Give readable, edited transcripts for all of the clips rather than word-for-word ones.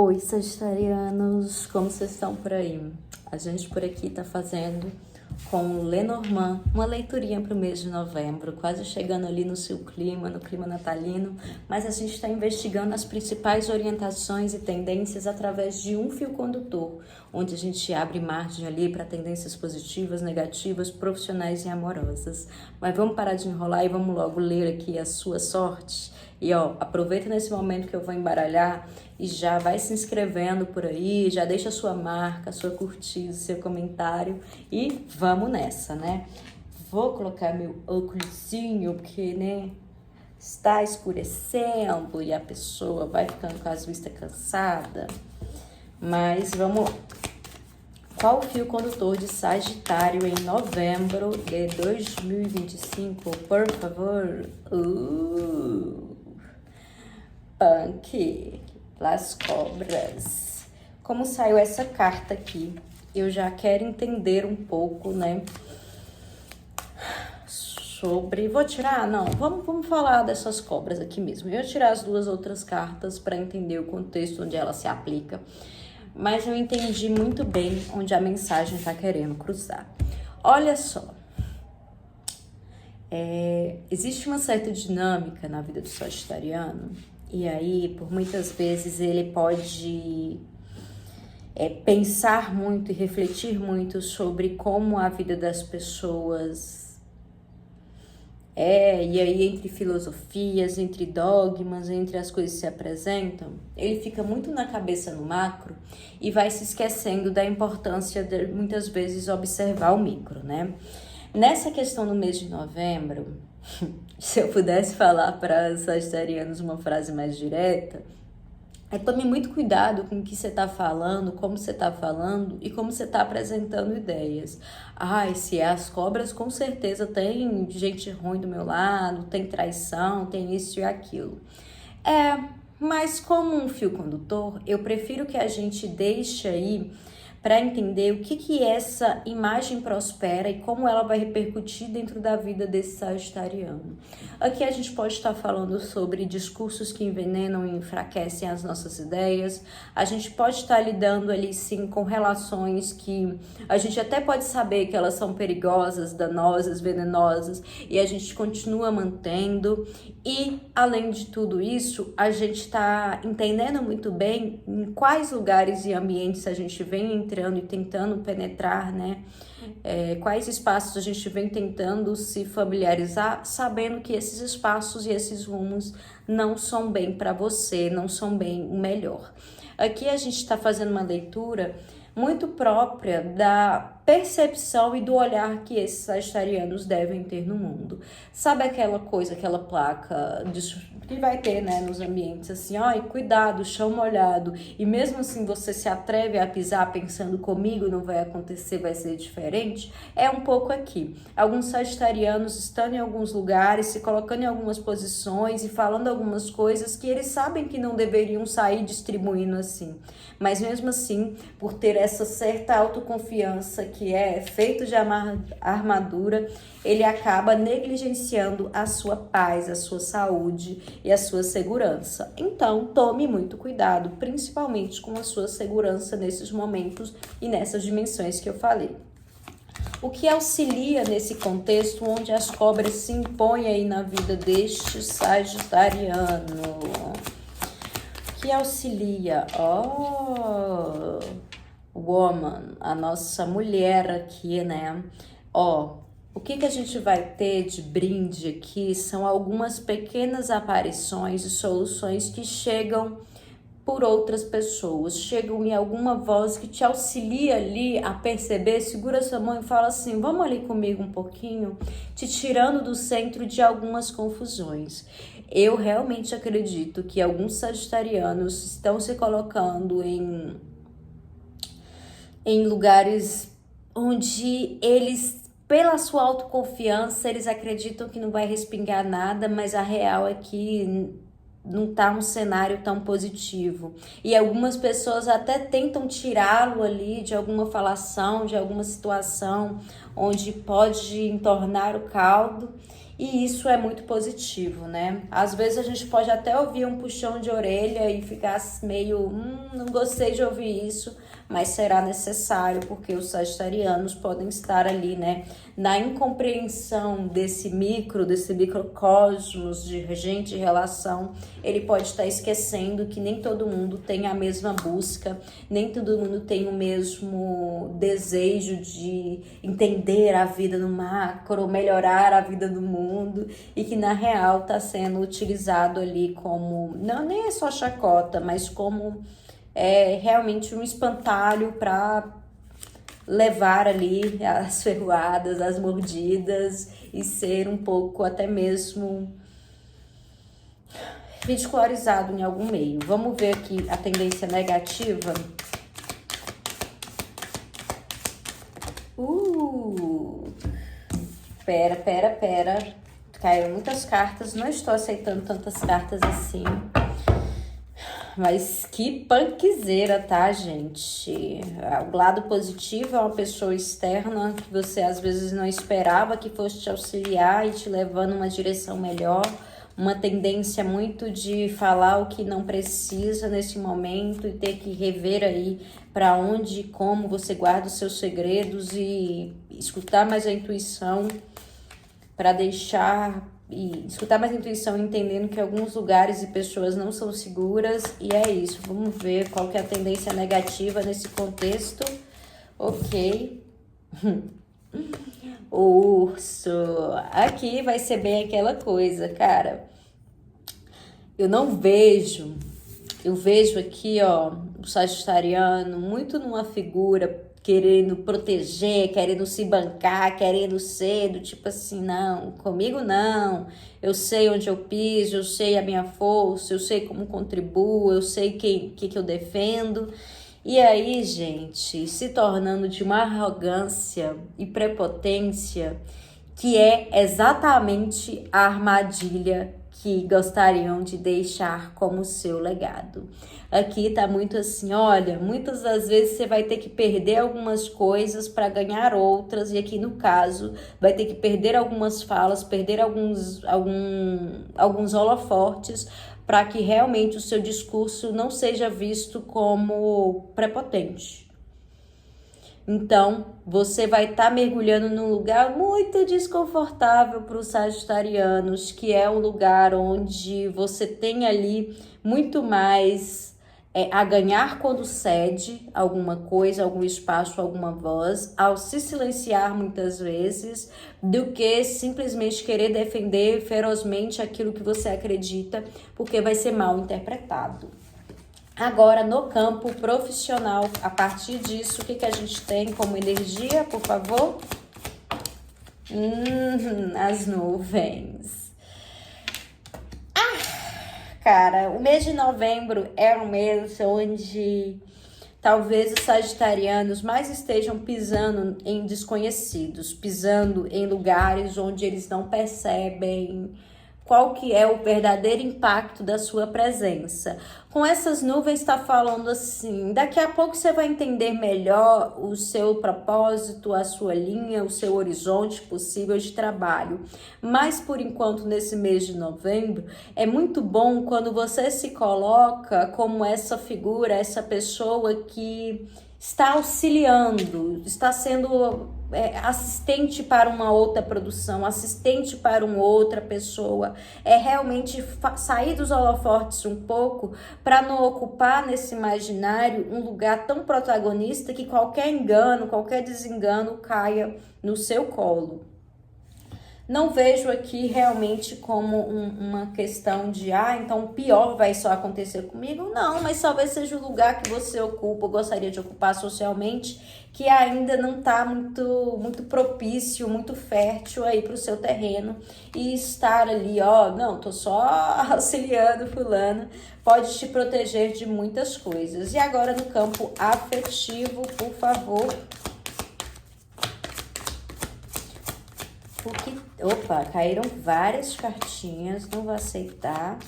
Oi, sagitarianos, como vocês estão por aí? A gente por aqui tá fazendo com o Lenormand uma leiturinha para o mês de novembro, quase chegando ali no seu clima, no clima natalino, mas a gente está investigando as principais orientações e tendências através de um fio condutor, onde a gente abre margem ali para tendências positivas, negativas, profissionais e amorosas. Mas vamos parar de enrolar e vamos logo ler aqui a sua sorte. E ó, aproveita nesse momento que eu vou embaralhar e já vai se inscrevendo por aí, já deixa a sua marca, a sua curtida, seu comentário e vamos nessa, né? Vou colocar meu óculosinho porque, né, está escurecendo e a pessoa vai ficando com as vistas cansadas. Mas vamos lá. Qual o fio condutor de Sagitário em novembro de 2025? Por favor. Punk, Las Cobras. Como saiu essa carta aqui, eu já quero entender um pouco, né? Sobre... Vou tirar? Não, vamos falar dessas cobras aqui mesmo. Eu vou tirar as duas outras cartas para entender o contexto onde ela se aplica. Mas eu entendi muito bem onde a mensagem está querendo cruzar. Olha só. Existe uma certa dinâmica na vida do sagitariano. E aí, por muitas vezes, ele pode pensar muito e refletir muito sobre como a vida das pessoas e aí entre filosofias, entre dogmas, entre as coisas que se apresentam, ele fica muito na cabeça no macro e vai se esquecendo da importância de, muitas vezes, observar o micro, né? Nessa questão do mês de novembro, se eu pudesse falar para os sagitarianos uma frase mais direta, tome muito cuidado com o que você está falando, como você está falando e como você está apresentando ideias. Se é as cobras, com certeza tem gente ruim do meu lado, tem traição, tem isso e aquilo. Mas como um fio condutor, eu prefiro que a gente deixe aí para entender o que essa imagem prospera e como ela vai repercutir dentro da vida desse sagitariano. Aqui a gente pode estar falando sobre discursos que envenenam e enfraquecem as nossas ideias, a gente pode estar lidando ali sim com relações que a gente até pode saber que elas são perigosas, danosas, venenosas e a gente continua mantendo. E além de tudo isso, a gente está entendendo muito bem em quais lugares e ambientes a gente vem entrando e tentando penetrar, né? Quais espaços a gente vem tentando se familiarizar, sabendo que esses espaços e esses rumos não são bem para você, não são bem o melhor. Aqui a gente está fazendo uma leitura muito própria da percepção e do olhar que esses sagitarianos devem ter no mundo. Sabe aquela coisa, aquela placa que vai ter, né, nos ambientes assim, cuidado, chão molhado, e mesmo assim você se atreve a pisar pensando comigo não vai acontecer, vai ser diferente? É um pouco aqui. Alguns sagitarianos estão em alguns lugares, se colocando em algumas posições e falando algumas coisas que eles sabem que não deveriam sair distribuindo assim. Mas mesmo assim, por ter essa certa autoconfiança que é feito de armadura, ele acaba negligenciando a sua paz, a sua saúde e a sua segurança. Então, tome muito cuidado, principalmente com a sua segurança nesses momentos e nessas dimensões que eu falei. O que auxilia nesse contexto onde as cobras se impõem aí na vida deste sagitariano? Que auxilia, woman, a nossa mulher aqui, né? O que a gente vai ter de brinde aqui são algumas pequenas aparições e soluções que chegam por outras pessoas, chegam em alguma voz que te auxilia ali a perceber, segura sua mão e fala assim, vamos ali comigo um pouquinho, te tirando do centro de algumas confusões. Eu realmente acredito que alguns sagitarianos estão se colocando em lugares onde eles, pela sua autoconfiança, eles acreditam que não vai respingar nada, mas a real é que não tá um cenário tão positivo. E algumas pessoas até tentam tirá-lo ali de alguma falação, de alguma situação onde pode entornar o caldo. E isso é muito positivo, né? Às vezes a gente pode até ouvir um puxão de orelha e ficar meio, não gostei de ouvir isso, mas será necessário, porque os sagitarianos podem estar ali, né, na incompreensão desse microcosmos de gente, de relação. Ele pode estar esquecendo que nem todo mundo tem a mesma busca, nem todo mundo tem o mesmo desejo de entender a vida no macro, melhorar a vida do mundo, e que na real está sendo utilizado ali como, não nem é só chacota, mas como realmente um espantalho para levar ali as ferroadas, as mordidas e ser um pouco até mesmo ridicularizado em algum meio. Vamos ver aqui a tendência negativa. Pera. Caíram muitas cartas, não estou aceitando tantas cartas assim. Mas que punkzeira, tá, gente? O lado positivo é uma pessoa externa que você às vezes não esperava que fosse te auxiliar e te levando uma direção melhor. Uma tendência muito de falar o que não precisa nesse momento e ter que rever aí para onde e como você guarda os seus segredos e escutar mais a intuição para escutar mais a intuição, entendendo que alguns lugares e pessoas não são seguras. E é isso, vamos ver qual que é a tendência negativa nesse contexto. Ok. O urso. Aqui vai ser bem aquela coisa, cara. Eu vejo aqui, ó, o sagitariano muito numa figura querendo proteger, querendo se bancar, querendo ser do tipo assim, não, comigo não, eu sei onde eu piso, eu sei a minha força, eu sei como contribuo, eu sei que eu defendo. E aí, gente, se tornando de uma arrogância e prepotência que é exatamente a armadilha que gostariam de deixar como seu legado. Aqui tá muito assim, olha, muitas das vezes você vai ter que perder algumas coisas para ganhar outras, e aqui no caso, vai ter que perder algumas falas, perder alguns holofotes, para que realmente o seu discurso não seja visto como prepotente. Então, você vai estar mergulhando num lugar muito desconfortável para os sagitarianos, que é um lugar onde você tem ali muito mais a ganhar quando cede alguma coisa, algum espaço, alguma voz, ao se silenciar muitas vezes, do que simplesmente querer defender ferozmente aquilo que você acredita, porque vai ser mal interpretado. Agora, no campo profissional, a partir disso, o que a gente tem como energia, por favor? As nuvens. Cara, o mês de novembro é um mês onde talvez os sagitarianos mais estejam pisando em desconhecidos, pisando em lugares onde eles não percebem qual que é o verdadeiro impacto da sua presença. Com essas nuvens está falando assim, daqui a pouco você vai entender melhor o seu propósito, a sua linha, o seu horizonte possível de trabalho. Mas por enquanto, nesse mês de novembro, é muito bom quando você se coloca como essa figura, essa pessoa que está auxiliando, está sendo assistente para uma outra produção, assistente para uma outra pessoa. É realmente sair dos holofotes um pouco para não ocupar nesse imaginário um lugar tão protagonista que qualquer engano, qualquer desengano caia no seu colo. Não vejo aqui realmente como uma questão de, então o pior vai só acontecer comigo. Não, mas talvez seja o lugar que você ocupa, ou gostaria de ocupar socialmente, que ainda não está muito propício, muito fértil aí para o seu terreno. E estar ali, não, tô só auxiliando fulano, pode te proteger de muitas coisas. E agora no campo afetivo, por favor. Opa, caíram várias cartinhas, não vou aceitar.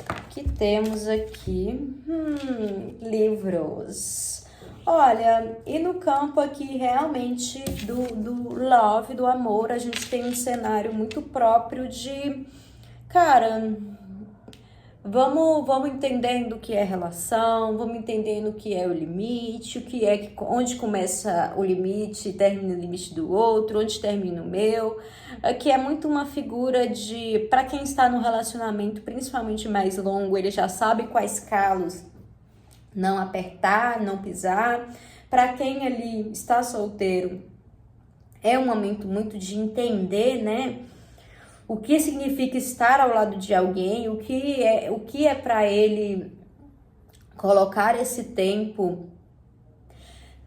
O que temos aqui? Livros. Olha, e no campo aqui realmente do love, do amor, a gente tem um cenário muito próprio de, cara, vamos entendendo o que é relação, vamos entendendo o que é o limite, o que é onde começa o limite e termina o limite do outro, onde termina o meu. Aqui é muito uma figura de, para quem está no relacionamento, principalmente mais longo, ele já sabe quais calos não apertar, não pisar. Para quem ali está solteiro, é um momento muito de entender, né? O que significa estar ao lado de alguém, o que é para ele colocar esse tempo,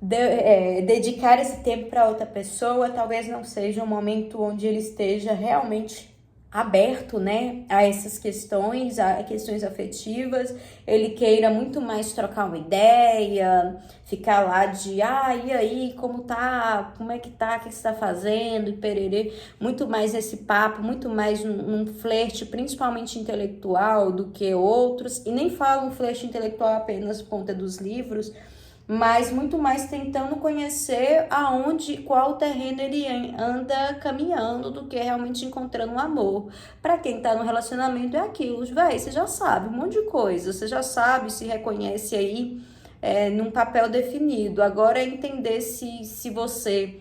dedicar esse tempo para outra pessoa. Talvez não seja um momento onde ele esteja realmente aberto, né, a essas questões, a questões afetivas. Ele queira muito mais trocar uma ideia, ficar lá de, e aí, como tá, como é que tá, o que você tá fazendo, e pererê, muito mais esse papo, muito mais um flerte, principalmente intelectual, do que outros, e nem falo um flerte intelectual apenas por conta dos livros, mas muito mais tentando conhecer qual terreno ele anda caminhando, do que realmente encontrando um amor. Para quem tá no relacionamento é aquilo, véi, você já sabe um monte de coisa, você já sabe, se reconhece aí num papel definido. Agora é entender se você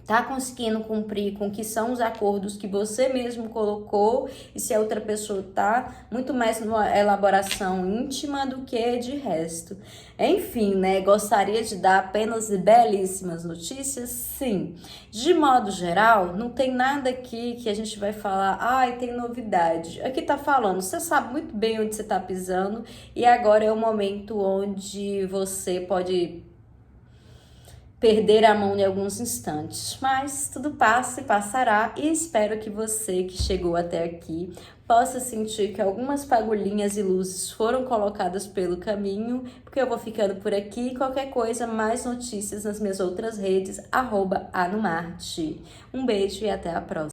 tá conseguindo cumprir com o que são os acordos que você mesmo colocou, e se a outra pessoa tá muito mais numa elaboração íntima do que de resto. Enfim, né? Gostaria de dar apenas belíssimas notícias? Sim. De modo geral, não tem nada aqui que a gente vai falar, tem novidade. Aqui tá falando, você sabe muito bem onde você tá pisando, e agora é o momento onde você pode perder a mão em alguns instantes, mas tudo passa e passará, e espero que você que chegou até aqui possa sentir que algumas fagulhinhas e luzes foram colocadas pelo caminho, porque eu vou ficando por aqui. Qualquer coisa, mais notícias nas minhas outras redes, @anumarte. Um beijo e até a próxima.